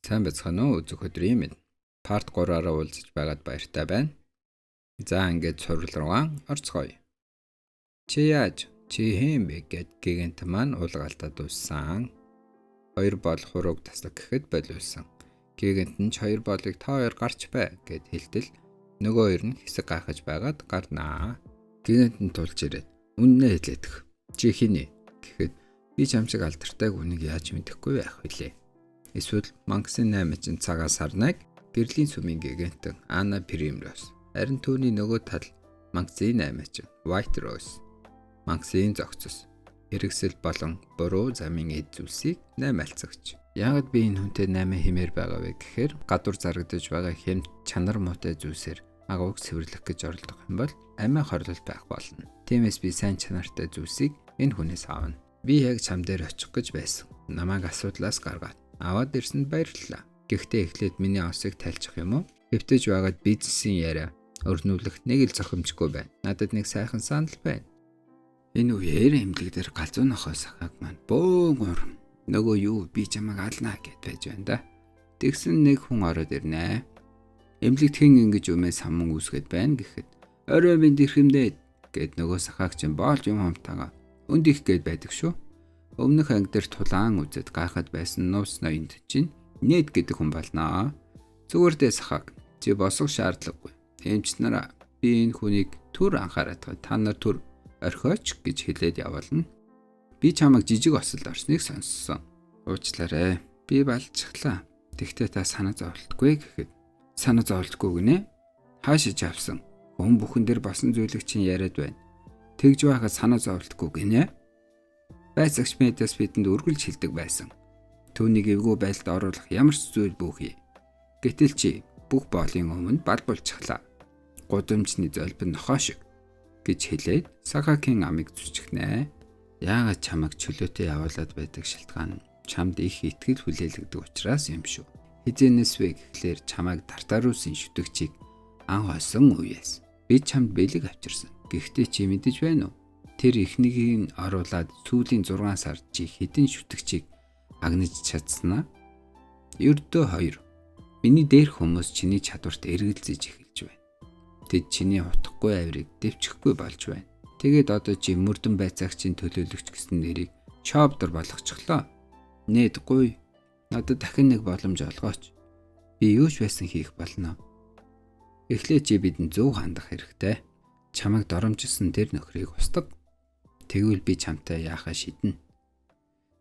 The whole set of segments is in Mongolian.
Сайн бацхан уу үзэх өдрийн минь. Part 3-аараа уулзаж байгаад баяртай байна. За ингээд сурал руугаа орцгоё. Чи яаж? Чи хэм бэ гэд гигэнт маань уулгаалтад уссан. 2 бол хурууг таслах гэхэд болиулсан. Гигэнт нь 2 болыг та 2 гарч бай гэд хэлтэл нөгөө 2 нь хэсэг гайхаж байгаад гарнаа. Гигэнт нь тулж ирээд үннээ хэлээдэх. Чи хинэ гэхэд би чамчиг алдартай хүнийг яаж мэдэхгүй байх вүлээ. Эсвэл Мангсын 8 чин цагаас сарнаг гэрлийн сүмийн гигэнтэн Анна Примрос. Харин түүний нөгөө тал Мангсын 8 чин White Rose. Мангсын зохицос. Хэрэгсэл болон буруу замын эд зүйлсийг 8 алцагч. Яагаад би энэ хүнтэй 8 хэмээр байгаа вэ гэхээр гадуур зарагдаж байгаа хэм чанар муутай зүйлсээр агууг цэвэрлэх гэж оролдох юм бол амиа хорлол байх болно. Тиймээс би сайн чанартай зүйлсийг энэ хүнээс аавна. Би яг чам дээр очих гэж байсан. Намайг асуудлаас гаргаад аваад ирсэнд баярлалаа. Гэхдээ эхлээд миний осыг тайлчих юм уу? Хэвтэж байгаад бизнесийн яриа өрнүүлэх нэг л зохимжгүй байна. Надад нэг сайхан санал байна. Энэ үеэр эмнэлэг дээр галзуун нохой сахаг маань бөөгөр нөгөө юу би чамайг алнаа гэд байж байна да. Тэгсэн нэг хүн ороод ирнэ. Эмнэлэгт хэн ингэж өмөө саман үүсгээд байна гэхэд орой минь дэрхэмдээ гэд нөгөө сахаг чинь боолж юм хамтаага өндих гэд байдаг шүү. Өмнөх анги дээр тулаан үзэд гайхад байсан нууц ноёнд чинь нэт гэдэг хүн болноо. Зүгээр дээ сахаг. Чи босох шаардлагагүй. Эмч нараа би энэ хүнийг түр анхаарат та нар түр орхиоч гэж хэлээд явуулна. Би чамайг жижиг осолд орсныг сонссон. Уучлаарай. Би балжглаа. Тэгтээ та санаа зовлтгүй гэхэд санаа зовлтгүй гинэ. Хаашиж авсан. Хүн бүхэн дээр босон зүйлийг чинь яриад байна. Тэгж байхад санаа зовлтгүй гинэ. Байцаагч медиас бидэнд үргэлж хэлдэг байсан. Түүнийг эвгүй байлд оруулах ямар ч зүйл бүхий. Гэтэл чи бүх боолын өмнө бал булчглаа. Гудамжны золбин нохоо шиг гэж хэлээд Сахакийн амийг зүчгнэ. Яагаад чамайг чөлөөтэй явуулаад байдаг шалтгаан нь чамд их итгэл хүлээлгдэг учраас юм шүү. Хизэнээс вэ гэхлээр чамайг Тартарусын шүтгчийг ан хойсон үеэс би чамд бэлэг авчирсан. Гэхдээ чи мэдэж байна уу? Тэр эхнийг оруулаад сүүлийн 6 сард чи хэдэн шүтгчийг агнаж чадсанаа? Ердөө 2. Миний дээрх хүмүүс чиний чадварт эргэлзэж эхэлж байна. Тэд чиний утгагүй авирыг дэвчихгүй болж байна. Тэгээд одоо чи мөрдөн байцаагчийн төлөөлөгч гэсэн нэрийг Чобдор болгочихлоо. Нээдгүй. Надад дахин нэг боломж олгооч. Би юу ч байсан хийх болно. Эхлээд чи бидэнд зөв хандах хэрэгтэй. Чамайг доромжилсан тэр нөхрийг устгав. Тэгвэл би чамтай яахаа шийднэ.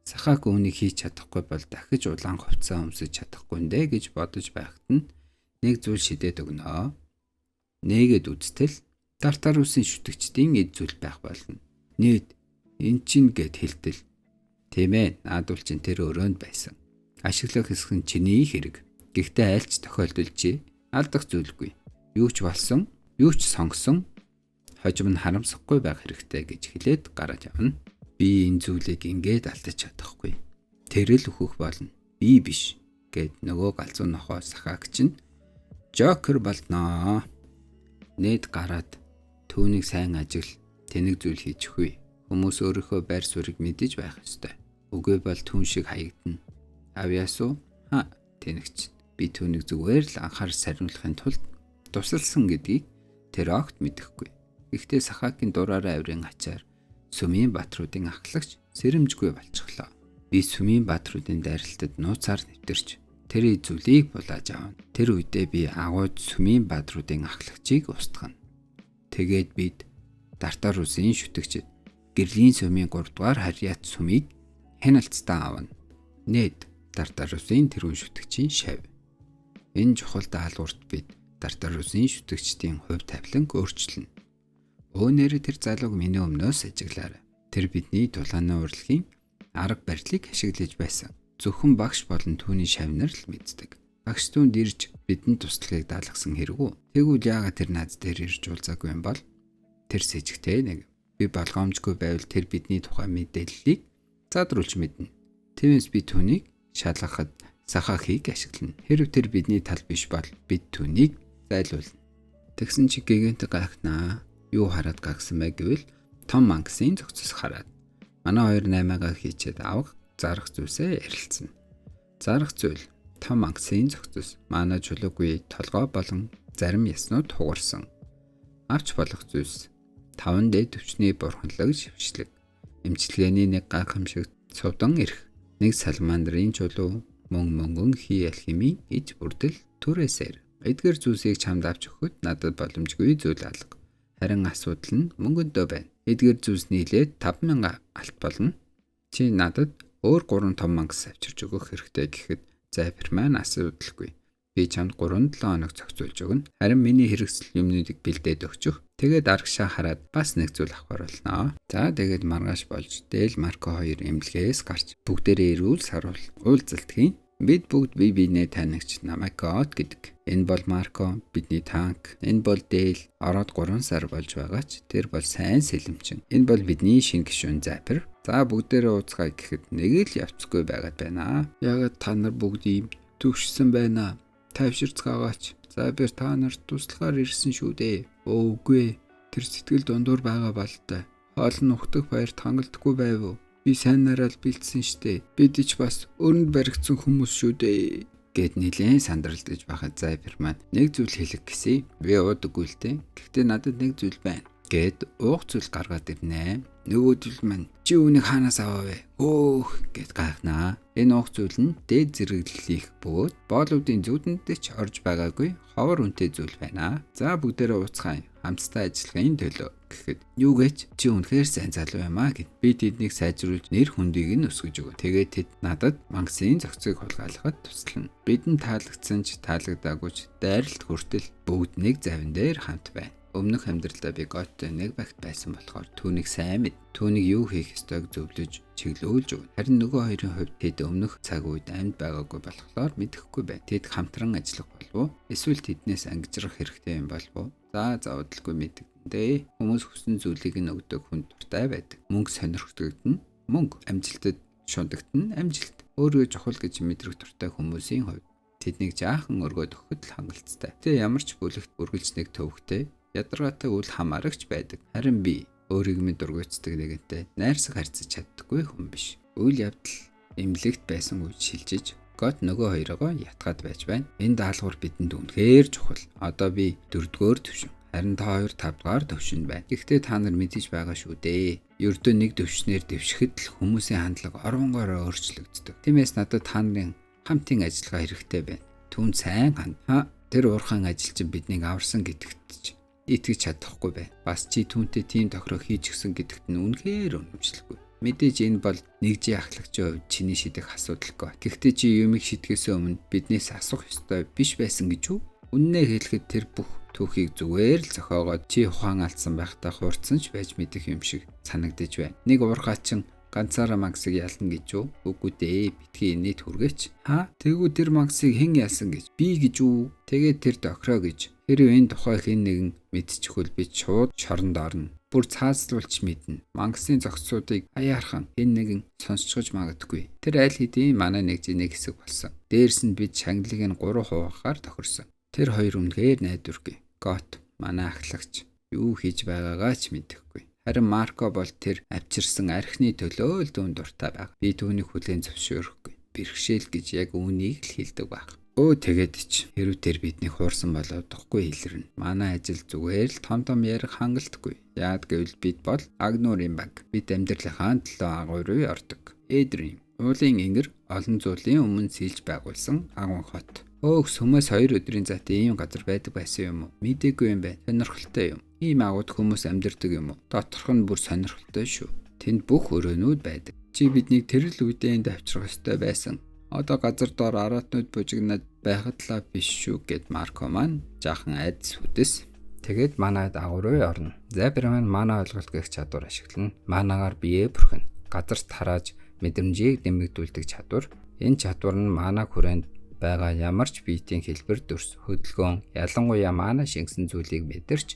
Сахак үүнийг хийж чадахгүй бол дахиж улаан хувцас өмсөж чадахгүй нэ гэж бодож байхад нь нэг зүйл шийдээд өгнө. Нээгээд үзтэл Тартарусын шүтгчдийн эд зүйл байх болно. Нийт эн чин гэд хэлтэл. Тийм ээ, наадуул чин тэр өрөөнд байсан. Ашиглах хэсэг нь чиний хэрэг. Гэхдээ айлч тохиолдолд чи алдах зүйлгүй. Юу ч болсон, юу ч сонгосон хожим нь харамсахгүй байх хэрэгтэй гэж хэлээд гараад явна. Би энэ зүйлийг ингээд алдаж чадахгүй. Тэр л өөхөх болно. Би биш гэд нөгөө галзуун нохоо сахаг чинь Жокер болноо. Нэд гараад түүнийг сайн ажигл тэнэг зүйл хийж өгье. Хүмүүс өөрийнхөө байр суурийг мэдэж байх ёстой. Үгүй бол түн шиг хаягдана. Авьяасуу тэнэгч. Би түүнийг зүгээр л анхаар сарниулахын тулд тусалсан гэдгийг тэр огт мэдэхгүй. Гэхдээ Сахакийн дураараа авирын ачаар Сүмийн баатруудын ахлагч сэрэмжгүй болчихлоо. Би Сүмийн баатруудын дайралтад нууцаар нэвтэрч тэр зүйлийг булааж авна. Тэр үедээ би агууд Сүмийн баатруудын ахлагчийг устгана. Тэгээд бид Тартарусын шүтгчд гэрлийн Сүмийн 3 дугаар харьяат сүмийг хяналттай авна. Нэд Тартарусын тэрүүн шүтгчийн шав. Энэ чухал даалгаварт бид Тартарусын шүтгчдийн хувь тавиланг өөрчилнө. Өөнөр тэр залууг миний өмнөөс ажиглаарай. Тэр бидний дулааны урлагийн арга барилыг ашиглаж байсан. Зөвхөн багш болон түүний шавнар л мэддэг. Багш түүнд ирж бидэнд туслагыг даалгасан хэрэггүй. Тэгвэл яагаад тэр наад дээр ирж уулзаагүй юм бол? Тэр сэжигтэй нэг. Би болгоомжгүй байвал тэр бидний тухай мэдээллийг задруулж мэднэ. Тиймээс би түүнийг шалгахад Сахакийг ашиглана. Хэрв тэр бидний тал биш бол бид түүнийг зайлуулна. Тэгсэн чи гигэнт гайхнаа. Юу хараад гагсан бэ гэвэл том Мангсын зохицос хараад манай хоёр 8-аагаа хийчээд авах зарах зүйлсээ ярилцсан. Зарах зүйл том ангасын зохицос манай чулуугүй толгой болон зарим яснууд хугарсан. Авч болох зүйлс 5 дэд төвчний бурханлаг шившлэг. Эмчилгээний нэг гайхамшиг сувдан ирэх. Нэг салмандрын чулуу мөнгөн хий алхимийн иж бүрдэл түрээсээр. Эдгээр зүйлсийг чамд авч өгөхөд надад боломжгүй зүйл алга. Харин асуудал нь мөнгөндөө байна. Эдгээр зүйлс нийлээд 5,000 алт болно. Чи надад өөр 3 том мангас авчирч өгөх хэрэгтэй гэхэд Запир маань асуудалгүй. Би чамд 3-7 хоног зохицуулж өгнө. Харин миний хэрэгсэл юмнуудыг бэлдээд өгчих. Тэгээд аргашаа хараад бас нэг зүйл авахар болно. За тэгээд маргааш болж Дэл Марко 2 эмнэлгээс гарч бүгдээрээ эрүүл саруул уулзалтгийн бид бүгд бие биенээ танигч намайг God гэдэг. Энэ бол Марко, бидний танк. Энэ бол Дэл. Ороод 3 сар болж байгаач тэр бол сайн сэлэмчин. Энэ бол бидний шинэ гишүүн Запир. За бүгдээрээ ууцгаая гэхэд нэг л явцгүй байгаад байна. Ягаад та нар бүгд ийм төвшсөн байна? Тайвширцгаагаач. Запир та нарт туслахаар ирсэн шүү дээ. Үгүй. Тэр сэтгэл дундуур байгаа балтай. Хоол нь ухтах баяр хангалтгүй байв уу? Би сайн нараа л бэлдсэн штэ. Бид ч бас өрөнд баригдсан хүмүүс шүү дээ. Гэт нилээн сандралдаж байхад Запир маань нэг зүйл хэлэх гэсэн. Би уудаггүй л дээ. Гэхдээ надад нэг зүйл байна. Гэт уух зүйл гаргаад ирнэ. Нөгөөдөл маань чи үүнийг хаанаас аваа вэ? Өөх гэт гайхнаа. Энэ уух зүйл нь дээд зэрэглэлийнх бөгөөд боолуудын зүудэнд ч орж байгаагүй ховор үнэтэй зүйл байна. За бүгдээрээ ууцгаая. Хамтдаа ажиллахын төлөө гэхэд юу гэж чи үнэхээр сайн залуу юм аа гэд би тэднийг сайжруулж нэр хүндийг нь өсгөж өгөө. Тэгээд тэд надад мангасын зохицыг хулгайлахад туслана. Бидэнд таалагдсан ч таалагдаагүй ч дайралт хүртэл бүгд нэг завин дээр хамт байна. Өмнөх амьдралдаа би Godтой нэг багт байсан болохоор түүнийг сайн мэд. Түүнийг юу хийх ёстойг зөвлөж чиглүүлж өгнө. Харин нөгөө хоёрын хувьд тэд өмнөх цаг үед амьд байгаагүй болохоор мэдэхгүй байна. Тэд хамтран ажиллах болов уу? Эсвэл тэднээс ангижрах хэрэгтэй юм болов уу? Заавалгүй мэддэгдээ. Хүмүүс хүссэн зүйлийг нь өгдөг хүн дуртай байдаг. Мөнгө сонирхдогдно. Мөнгө амжилтад шундагдана. Амжилт. Өөрөө чухал гэж мэдрэх дуртай хүмүүсийн хувьд тэднийг жаахан өргөд өгөхөд л хангалттай. Тэ ямар ч бүлэгт үргэлж нэг төвхтэй ядаргаатай үл хамаарагч байдаг. Харин би өөрийг минь дургуйцдаг нэгэнтэй найрсаг харьцаж чаддаггүй хүн биш. Үйл явдал эмнэлэгт байсан үед шилжиж God нөгөө хоёроо ятгаад байж байна. Энэ даалгавар бидэнд үнэхээр чухал. Одоо би 4-р төвшин. Харин та хоёр 5-р төвшинд байна. Гэхдээ та нар мэдэж байгаа шүү дээ. Ердөө нэг төвшнээр дэвшихэд л хүмүүсийн хандлага оронгороо өөрчлөгддөг. Тиймээс надад та нарын хамтын ажиллагаа хэрэгтэй байна. Түн сайн ханд. Тэр уурхайн ажилчин биднийг аварсан гэдэгт ч итгэж чадахгүй байна. Бас чи түүнтэй тийм тохироо хийж гисэн гэдэгт нь үнэхээр үнэмшлэхгүй. Мэдээж энэ бол нэгжийн ахлагчийн хувьд чиний шийдэх асуудалгүй. Гэхдээ чи юмыг шийдэхээс өмнө биднээс асуух ёстой биш байсан гэж үү? Үннээ хэлэхэд тэр бүх түүхийг зүгээр л зохиогоод чи ухаан алдсан байхдаа хуурцсан ч байж мэдэх юм шиг санагдаж байна. Нэг уурхаачин ганцаараа мангасыг ялна гэж үү? Үгүй дээ. Битгий нийт хүргээч. Тэгвэл тэр мангасыг хэн ялсан гэж? Би гэж үү? Тэгээд тэр дохироо гэж. Хэрвээ энэ тухай хэн нэгэн мэдчихвэл би шууд шоронд орно. Бүр цаазлуулж мэднэ. Мангасын зохицуудыг аяархан хэн нэгэн сонсчихж магадгүй. Тэр аль хэдийн манай нэгжийн нэг хэсэг болсон. Дээрс нь бид шагналыг нь 3 хуваагаар тохирсон. Тэр хоёр үнэхээр найдваргүй. God манай ахлагч юу хийж байгаагаа ч мэдэхгүй. Харин Марко бол тэр авчирсан архины төлөө л дүүн дуртай баг. Би түүнийг хүлээн зөвшөөрөхгүй. Бэрхшээл гэж яг үүнийг л хэлдэг баг. Тэгээд ч хэрвээ тэр биднийг хуурсан болоод тохгүй илэрнэ. Манай ажил зүгээр л том ярих хангалтгүй. Яад гэвэл бид бол Агнуурын баг. Бид амьдралынхаа 7 агуу руу ордог. Эдрим, уулын ингэр олон зүйлийн өмнө сэлж байгуулсан агуун хот. Сүмээс 2 өдрийн зат ийм газар байдаг байсан юм уу? Мэдээгүй юм байна. Сонирхолтой юм. Ийм агууд хүмүүс амьдардаг юм уу? Доторх нь бүр сонирхолтой шүү. Тэнд бүх өрөөнүүд байдаг. Чи биднийг тэр л үедээ энд авчрах ёстой байсан. Одоо газар доор араатнууд бужигнаад байхад л биш шүү гэд Марко маань жаахан айдас хүдэс. Тэгээд манайд агуу руу орно. Запир маань манай ойлголт гэх чадвар ашиглана. Манаагаар бие бүрхэн газарт харааж мэдрэмжийг нэмэгдүүлдэг чадвар. Энэ чадвар нь манай хүрээнд байгаа ямар ч биетийн хэлбэр дүрс, хөдөлгөөн, ялангуяа манай шингэсэн зүйлийг мэдэрч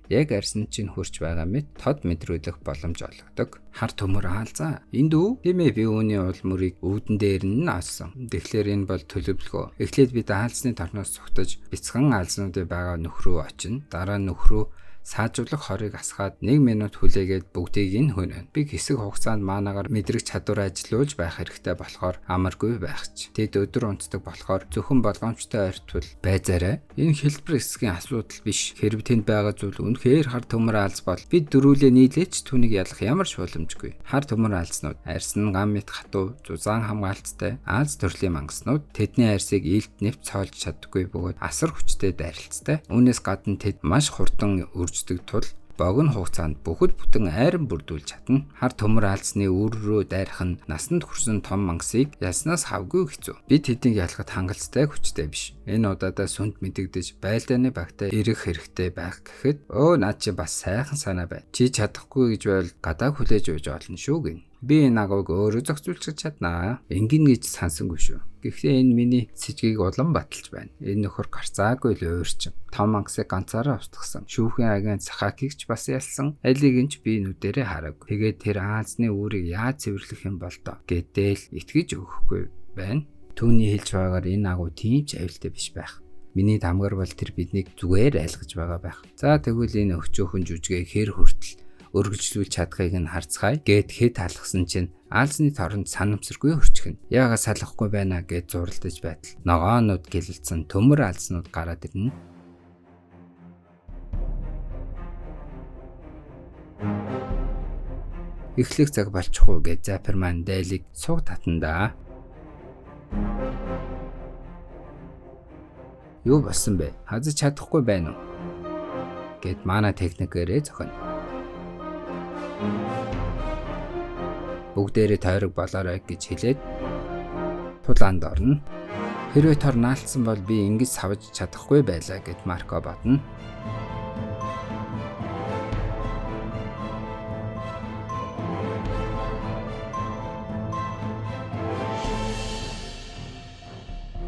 яг арьсан чинь хурж байгаа мэт тод мэдрүүлэх боломж олгодог. Хар төмөр хаалзаа. Энд үү? Тийм ээ, би үүний уул мөрийг өвдөн дээр нь аасан. Тэгэхээр энэ бол төлөвлөгөө. Эхлээд бид хаалцны торноос цогтож бяцхан хаалцнуудыг байгаа нөх рүү очино. Дараа нөх рүү Саажуулах хорыг асгаад 1 минут хүлээгээд бүгдийг нь хөнөө. Би хэсэг хугацаанд маанагаар мэдрэг чадвар ажилуулж байх хэрэгтэй болохоор амаргүй байх ч. Тэд өдөр унтдаг болохоор зөвхөн болгоомжтой ойртвол байзаарай. Энэ хэлбэр хэсгийн асуудал биш. Хэрв тэнд байгаа зүйл үнэхээр хар төмөр алс бол бид дөрүүлээ нийлээч түүнийг ялах ямар ч боломжгүй. Хар төмөр алснууд арьсан, гам мэт хатуу, зузаан хамгаалцтай алс төрлийн мангаснууд тэдний арьсыг илт нэвт цоолж чаддаггүй бөгөөд асар хүчтэй дайралцтай. Үүнээс гадна тэд маш хурдан үрждэг тул богино хугацаанд бүхэл бүтэн айран бүрдүүлж чадна. Хар төмөр алсны үр рүү дайрах нь насанд хүрсэн том мангасыг ялснаас хавгүй хэцүү. Бид тэднийг ялахад хангалттай хүчтэй биш. Энэ удаадаа сүнд мэдэгдэж байлдааны багтаа ирэх хэрэгтэй байх гэхэд наад чи бас сайхан санаа байна. Чи чадахгүй гэж байвал гадаа хүлээж ууж олно шүү гин. Би энэ агууг өөрөө зохицуулж чаднаа. Ингэн гэж сансангүй шүү. Гэхдээ энэ миний сэжгийг улам баталж байна. Энэ нөхөр гарцаагүй л уурчин. Том мангасыг ганцаараа устгасан. Шүүхийн агент Сахакийг ч бас ялсан. Алийг нь ч би нүдэрээ хараагүй. Тэгээд тэр аазны үүрийг яаж цэвэрлэх юм бол доо гэдэл итгэж өгөхгүй байна. Түүний хэлж байгаагаар энэ агуу тийм ч аюултай биш байх. Миний дамгар бол тэр биднийг зүгээр айлгаж байгаа байх. За тэгвэл энэ өчөөхөн жүжигээ хэр хүртэл өргөжлүүлж чадахыг нь харцгаая гэд хэд талхсан чинь алсны торонд санамсаргүй өрчихнэ. Яагаад салахгүй байна гэд зуралдаж байтал ногоонууд гэлэлцэн төмөр алснууд гараад ирнэ. Эхлэх цаг болчих уу гэж Заперман Дэлийг суг татандаа. Юу болсон бэ? Хазаж чадахгүй байна уу? Гэт манай техникээрээ зохино. Бүгдээрээ тойрог болоорой гэж хэлээд тулаанд орно. Хэрвээ тор наалтсан бол би ингэж савж чадахгүй байлаа гэд Марко бодно.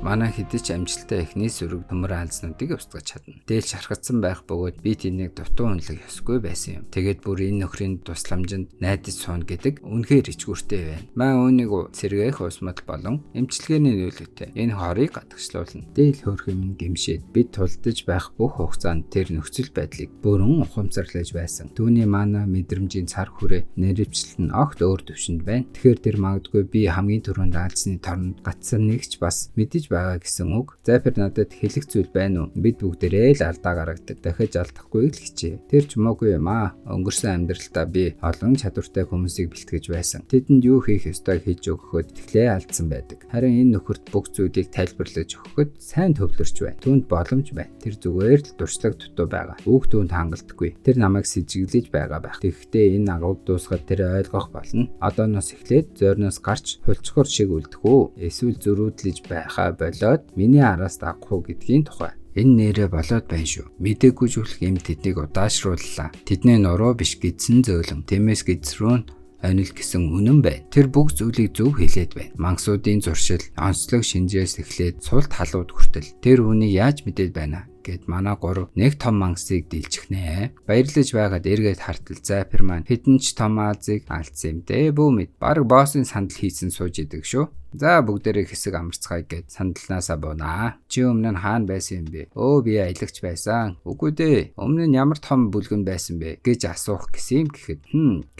Манай хэдэж амжилттай эхний сүрэг төмөр алснуудыг устгаж чадна. Дээл шархацсан байх бөгөөд би тэнийг дутуу үнэлэх ёсгүй байсан юм. Тэгээд бүр энэ нөхрийн тусламжинд найдаж суuna гэдэг үнэхээр ичгүүртэй байна. Маа үүнийг сэргээх усмал болон эмчилгээний нөлөөтэй. Энэ хорыг гадагшлуулна. Дээл хөөх юм гимшээд бид тулдаж байх бүх хугацаанд тэр нөхцөл байдлыг бүрэн ухамсарлаж байсан. Түүний маана мэдрэмжийн цар хүрээ нэрвчлэлт нь огт өөр төвшөнд байна. Тэгэхээр тэр магадгүй би хамгийн түрүүнд алсны торонд гатсан нэг ч бас мэдэж байгаа гэсэн үг. Запер надад хэлэх зүйл байна уу? Бид бүгдээрээ л алдаа гаргадаг. Дахиж алдахгүй л хичээ. Тэр ч муугүй юм аа. Өнгөрсөн амьдралдаа би олон чадвартай хүмүүсийг бэлтгэж байсан. Тэдэнд юу хийх ёстойг хийж өгөхөд итгэлээ алдсан байдаг. Харин энэ нөхөрт бүх зүйлийг тайлбарлаж өгөхөд сайн төвлөрч байна. Түүнд боломж байна. Тэр зүгээр л дуршлаг дутуу байгаа. Үг түүнд хангалтгүй. Тэр намайг сэжиглэж байгаа байх. Тэгэхдээ энэ агууг дуусгаад тэр ойлгох болно. Одооноос эхлээд зойрноос гарч хулцгор шиг үлдэх үү? Эсвэл зөрүүдлэж байхаа болоод миний араас дагах уу гэдгийн тухай. Энэ нэрээ болоод байна шүү. Мэдээгүй зүйлх юм тэднийг удаашрууллаа. Тэдний нуруу биш гидсэн зөөлөн. Тиймээс гидсрүүн онил гэсэн үнэн байна. Тэр бүх зүйлийг зөв хэлээд байна. Мангасуудын зуршил, онцлог шинжээс эхлээд султ халууд хүртэл тэр үнийг яаж мэдээд байна гэд манай гурав нэг том мангасыг дийлчихнэ. Баярлаж байгаад эргээд хартал Заперман хэдэн ч том аазыг алдсан юм дээ бүү мэд. Бараг боссын сандал хийсэн сууж идэг шүү. За бүгдээрээ хэсэг амарцгаая гэд сандалнаасаа буунаа. Чи өмнө нь хаана байсан юм бэ? Би аялагч байсан. Үгүй дээ. Өмнө нь ямар том бүлгэн байсан бэ гэж асуух гэсэн юм гэхэд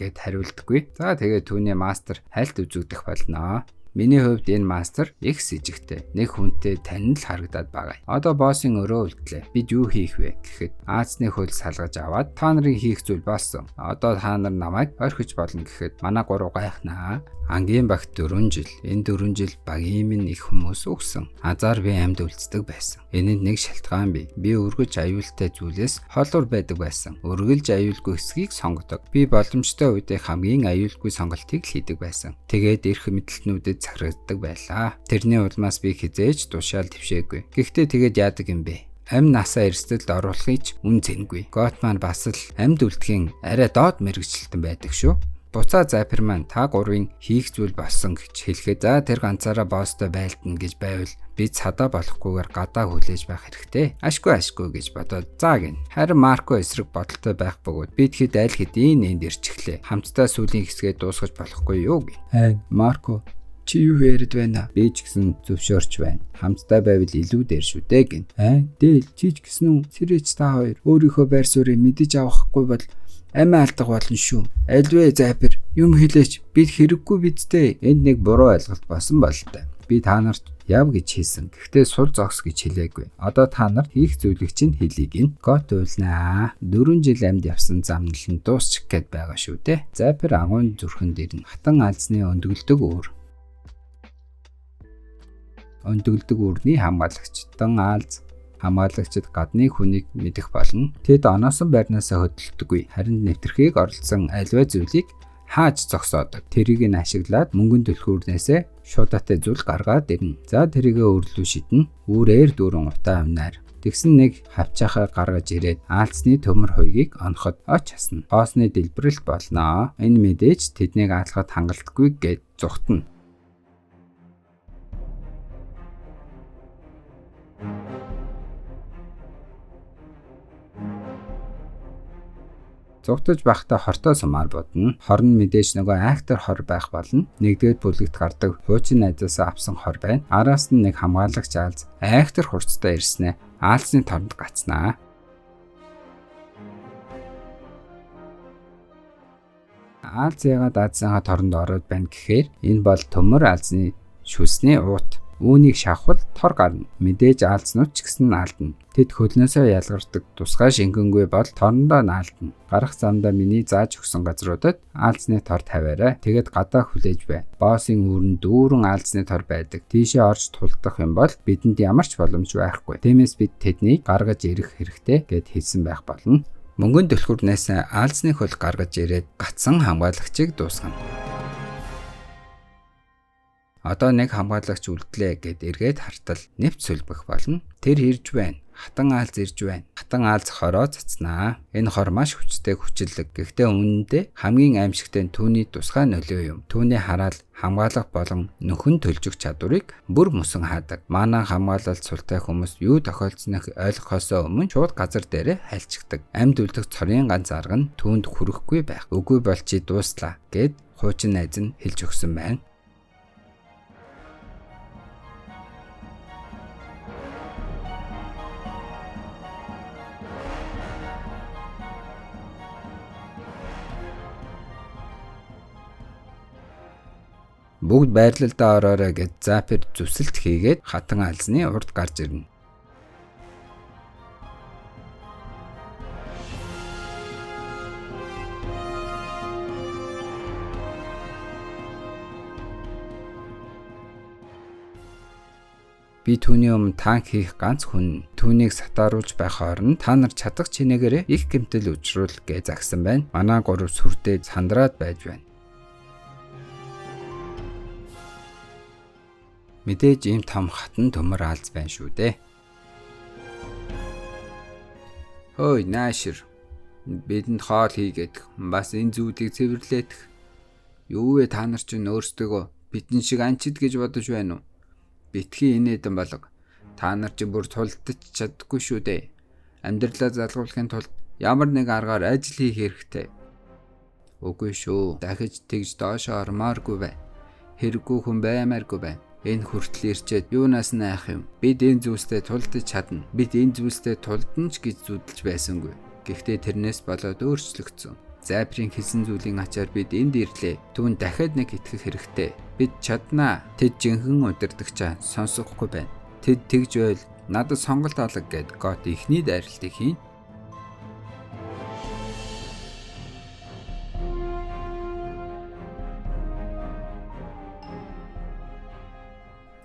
гэд хариулдаггүй. За тэгээд түүний мастер хальт үзэгдэх болно. Миний хувьд энэ мастер их с ижигтэй. Нэг хүнтэй танил харагдаад байгаа. Одоо боссын өрөө үлдлээ. Бид юу хийх вэ гэхэд аазны хөл салгаж аваад та нарын хийх зүйл болсон. Одоо та нар намайг орхиж болно гэхэд манай гурав гайхнаа. Ангийн багт 4 жил. Энэ 4 жил багийн минь их хүмүүс өгсөн. Азар би амьд үлддэг байсан. Энэнд нэг шалтгаан бий. Би өргөж аюултай зүйлээс холуур байдаг байсан. Өргөлж аюулгүй хэсгийг сонгодог. Би боломжтой үедээ хамгийн аюулгүй сонголтыг хийдэг байсан. Тэгээд эрх мэдлэлтнүүдэд захирагддаг байлаа. Тэрний улмаас би хизээж тушаал твшээгүй. Гэхдээ тэгээд яадаг юм бэ? Амь насаа эрсдэлд оруулахыг ч үн цэнгүй. Готман бас л амьд үлдэхийн арай доод мэрэгчлэлтэн байдаг шүү. Буцаа Заперман та гурвын хийх зүйл болсон гэж хэлэхэд за тэр ганцаараа босстой байлтна гэж байвал би цадаа болохгүйгээр гадаа хүлээж байх хэрэгтэй. Ашгүй гэж бодоод за гин. Харин Марко эсрэг бодолтой байх бөгөөд бид хэд аль хэдийн энд ирчихлээ. Хамтдаа сүүлийн хэсгээ дуусгаж болохгүй юу гин. Марко Чи юу яриад байна? Би ч гэсэн зөвшөөрч байна. Хамтдаа байвал илүү дээр шүү дээ гин. Дээл чи ч гэсэн үү? Сэрэж та хоёр өөрийнхөө байр суурийг мэдэж авахгүй бол амиа алдах болно шүү. Альвэ Запир юм хэлээч бид хэрэггүй бидтэй. Энд нэг буруу ойлголт болсон бол таа. Би та нарт яв гэж хэлсэн. Гэхдээ сул зогс гэж хэлээгүй. Одоо та нарт хийх зүйлийг чинь хэлийг ин гот уйлнаа. 4 жил амьд явсан замнал нь дуусчих гээд байгаа шүү дээ. Запир агуун зүрхэн дээр нь хатан алзны өндгөлдөг үүр. Өндгөлдөг үүрний хамгаалагчтан алз хамгаалагчид гадны хүнийг мэдэх болно. Тэд оноосон байрнаасаа хөдөлдөггүй. Харин нэвтрхийг оролцсон альва зүйлийг хааж зогсоодог. Тэрийг нь ашиглаад мөнгөн түлхүүрнээсээ шуудатай зүйл гаргаад ирнэ. За тэрийгэ өрлөө шиднэ. Үүрээр дүүрэн утаа амнаар. Тэгсэн нэг хавчаахаа гаргаж ирээд аалцны төмөр хуйгийг оноход оч хасна. Хоосны дэлбэрэлт болноо. Энэ мэдээж тэднийг аалахад хангалтгүй гэж зүхтэн. Зугтаж байхдаа хортой сумаар бодно. Хор нь мэдээж нөгөө айхтар хор байх болно. Нэгдүгээр бүлэгт гардаг хуучин найзаасаа авсан хор байна. Араас нь нэг хамгаалагч аалз айхтар хурцтай ирснэ. Аалзны торонд гацнаа. Аалз ягаад аалзынхаа торонд ороод байна гэхээр энэ бол төмөр аалзны шүсний уут. Үүнийг шавхвал тор гарна. Мэдээж аалзнууд ч гэсэн наалдана. Тэд хөлнөөсөө ялгардаг тусгай шингэнгүй бол торондоо наалдана. Гарах замдаа миний зааж өгсөн газруудад аалзны тор тавиарай. Тэгэд гадаа хүлээж бай. Боосын үүрэнд дүүрэн аалзны тор байдаг. Тийшээ орж тулдах юм бол бидэнд ямар ч боломж байхгүй. Тиймээс бид тэднийг гаргаж ирэх хэрэгтэй гэд хэлсэн байх болно. Мөнгөн түлхүүрнээс аалзны хөл гаргаж ирээд гацсан хамгаалагчийг дуусгана. Одоо нэг хамгаалагч үлдлээ гэд эргээд хартал нэвт сүлбэх болно. Тэр ирж байна. Хатан аалз ирж байна. Хатан аалз хороо цацнаа. Энэ хор маш хүчтэй хүчлэг. Гэхдээ үнэндээ хамгийн аимшигтай нь түүний тусгай нөлөө юм. Түүний хараал хамгаалах болон нөхөн төлжих чадварыг бүр мөсөн хаадаг. Манай хамгаалалт султай хүмүүс юу тохиолдсныг ойлгохоосоо өмнө шууд газар дээрээ хайлчдаг. Амьд үлдэх цорын ганц арга нь түүнд хүрэхгүй байх. Үгүй бол чи дууслаа гэд хуучин найз нь хэлж өгсөн байна. Бүгд байрлалдаа ороорой гэж Запир зүсэлт хийгээд хатан алзны урд гарч ирнэ. Би түүний өмнө танк хийх ганц хүн. Түүнийг сатааруулж байх орон та нар чадах чинээгээр их гэмтэл учруул гэж загсан байна. Манай гурав сүрдээ сандраад байж байна. Мэдээж ийм том хатан төмөр аалз байна шүү дээ. Хөөе наашир. Бидэнд хоол хийгээд бас энэ зүйлийг цэвэрлээх. Юу вэ та нар чинь өөрсдөө бидэн шиг анчид гэж бодож байна уу? Битгий инээдэн болго. Та нар чинь бүр тулдаж чаддаггүй шүү дээ. Амьдралаа залгуулахын тулд ямар нэг аргаар ажил хийх хэрэгтэй. Үгүй шүү. Дахиж тэгж доошоо ормооргүй бай. Хэрэггүй хүн баймааргүй бай. Энэ хүртэл ирчээд юунаас нь айх юм? Бид энэ зүйлстэй тулдаж чадна. Бид энэ зүйлстэй тулдана ч гэж зүдэлж байсангүй. Гэхдээ тэрнээс болоод өөрчлөгдсөн. Запирын хэлсэн зүйлийн ачаар бид энд ирлээ. Түүнд дахиад нэг итгэх хэрэгтэй. Бид чаднаа. Тэд жинхэнэ удирдагчаа сонсохгүй байна. Тэд тэгж байл надад сонголт алга гэд гот ихний дайралтыг хийн.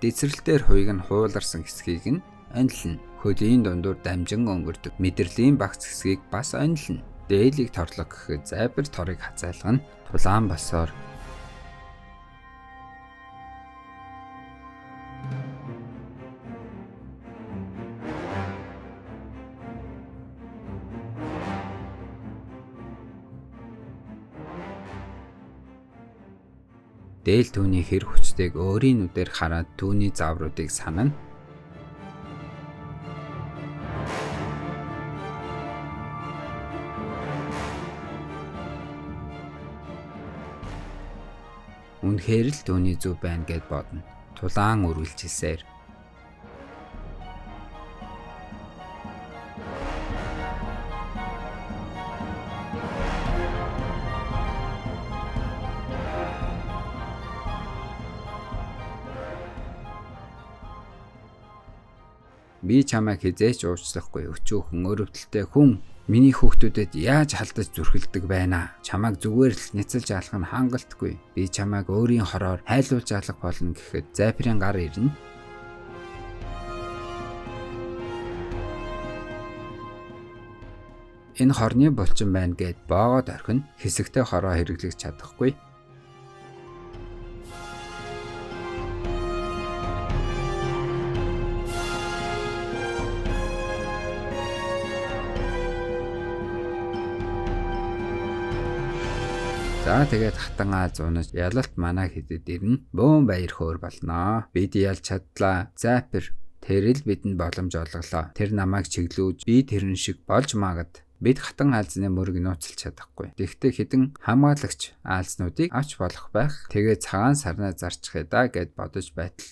Дэцэрлэлээр хуйг нь хууларсан хэсгийг нь онилно. Хөлийн дундуур дамжин өнгөрдөг мэдрэлийн багц хэсгийг бас онилно. Дээлийг торлог гэхэд Запир торыг хазайлгана. Тулаан босоор Дээл түүний хэр хүчтэйг өөрийн нүдээр хараад түүний заавруудыг санана. үнэхээр л түүний зөв байна гэд бодно. Тулаан үргэлжилсээр. Би чамайг хизээч уучлахгүй. Өчүүхэн өрөвдөлтэй хүн миний хүүхдүүдэд яаж халдаж зүрхэлдэг байна. Чамайг зүгээр л нэцэлж алах нь хангалтгүй. Би чамайг өөрийн хороор хайлуулж алах болно гэхэд Запирын гар ирнэ. Энэ хорны булчин байна гэд боогод орхино. Хэсэгтэй хороо хэрэглэж чадахгүй. За тэгээд хатан Аз унаж ялалт манай хэдэд ирнэ. Бөөн баяр хөөр болноо. Бид ялж чадлаа. Запир тэр л бидэнд боломж олголоо. Тэр намайг чиглүүлж би тэрэн шиг болж магад. Бид хатан Аазны мөрийг нууцлж чадахгүй. Тэгтээ хэдэн хамгаалагч Аазнуудыг авч болох байх. Тэгээ цагаан сарнаа зарчих да гэд бодож байтал.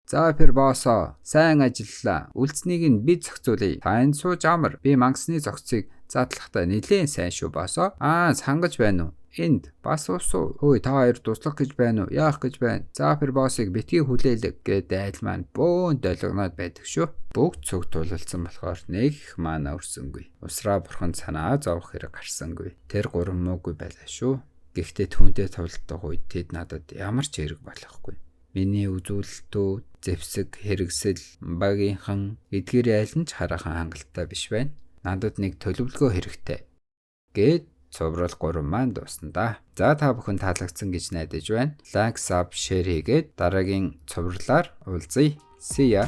Запир боосоо сайн ажиллалаа. Үлдснийг нь бид зохицуулъя. Та энэ сууж амар. Би мангасны зохицыг задлахтаа нэлээд сайн шүү боосоо. Сангаж байна уу? Энд бас уусуу. Ой та хоёр туслах гэж байна уу? Яах гэж байна? Запир боосыг битгий хүлээлэг гэд айл маань бөөн долгоноод байдаг шүү. Бүгд цуг тулалцсан болохоор нэг их маана өрсөнгүй. Усраа бурхан санаа зовох хэрэг гарсангүй. Тэр гурван муугүй байлаа шүү. Гэхдээ түүнтэй тулалдах үед тэд надад ямар ч хэрэг болохгүй. Миний үзүүлэлтүүд, зэвсэг, хэрэгсэл, багийнхан эдгээр айл нь ч хараахан хангалттай биш байна. Надад нэг төлөвлөгөө хэрэгтэй гэд цуврал 3 маань дуусна да. За та бүхэн таалагдсан гэж найдаж байна. Like, sub, share хийгээд дараагийн цувралаар уулзъя. See ya.